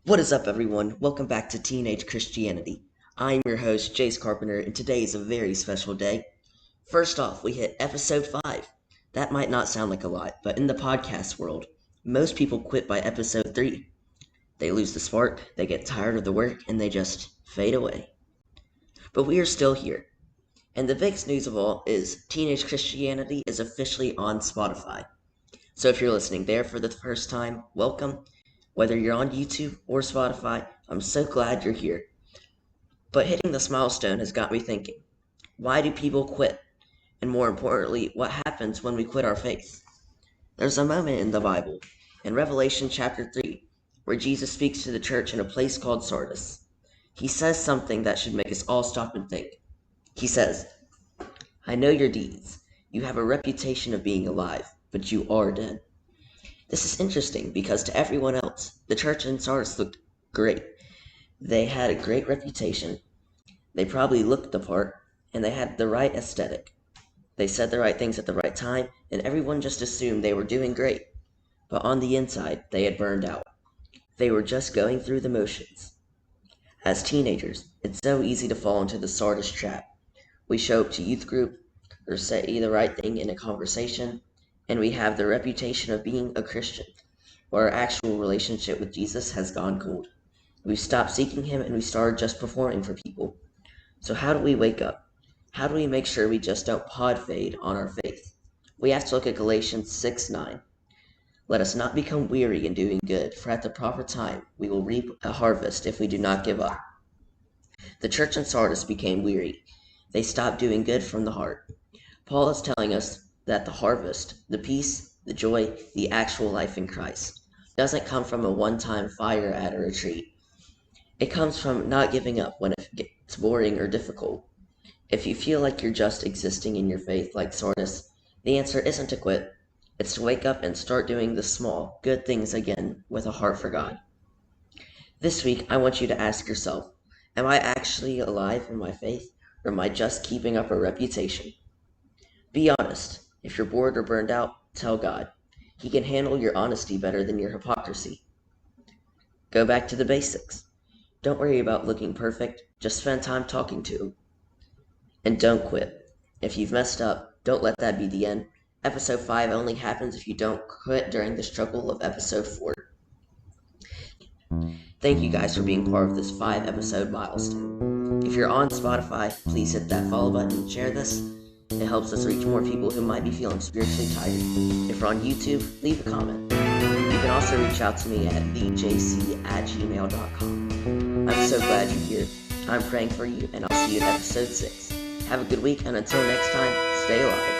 What is up, everyone? Welcome back to Teenage Christianity. I'm your host, Jace Carpenter, and today is a very special day. First off, we hit episode 5. That might not sound like a lot, but in the podcast world, most people quit by episode 3. They lose the spark, they get tired of the work, and they just fade away. But we are still here. And the biggest news of all is Teenage Christianity is officially on Spotify. So if you're listening there for the first time, welcome. Whether you're on YouTube or Spotify, I'm so glad you're here. But hitting this milestone has got me thinking, why do people quit? And more importantly, what happens when we quit our faith? There's a moment in the Bible, in Revelation chapter 3, where Jesus speaks to the church in a place called Sardis. He says something that should make us all stop and think. He says, "I know your deeds. You have a reputation of being alive, but you are dead." This is interesting because to everyone else, the church in Sardis looked great. They had a great reputation. They probably looked the part, and they had the right aesthetic. They said the right things at the right time, and everyone just assumed they were doing great. But on the inside, they had burned out. They were just going through the motions. As teenagers, it's so easy to fall into the Sardis trap. We show up to youth group, or say the right thing in a conversation, and we have the reputation of being a Christian, but our actual relationship with Jesus has gone cold. We stopped seeking Him and we started just performing for people. So how do we wake up? How do we make sure we just don't pod fade on our faith? We have to look at Galatians 6:9. Let us not become weary in doing good, for at the proper time we will reap a harvest if we do not give up. The church in Sardis became weary. They stopped doing good from the heart. Paul is telling us that the harvest, the peace, the joy, the actual life in Christ, doesn't come from a one-time fire at a retreat. It comes from not giving up when it gets boring or difficult. If you feel like you're just existing in your faith like Sardis, the answer isn't to quit. It's to wake up and start doing the small, good things again with a heart for God. This week, I want you to ask yourself, am I actually alive in my faith, or am I just keeping up a reputation? Be honest. If you're bored or burned out, tell God. He can handle your honesty better than your hypocrisy. Go back to the basics. Don't worry about looking perfect. Just spend time talking to Him. And don't quit. If you've messed up, don't let that be the end. Episode 5 only happens if you don't quit during the struggle of episode 4. Thank you guys for being part of this 5-episode milestone. If you're on Spotify, please hit that follow button and share this. It helps us reach more people who might be feeling spiritually tired. If you're on YouTube, leave a comment. You can also reach out to me at thejc@gmail.com. I'm so glad you're here. I'm praying for you, and I'll see you in episode 6. Have a good week, and until next time, stay alive.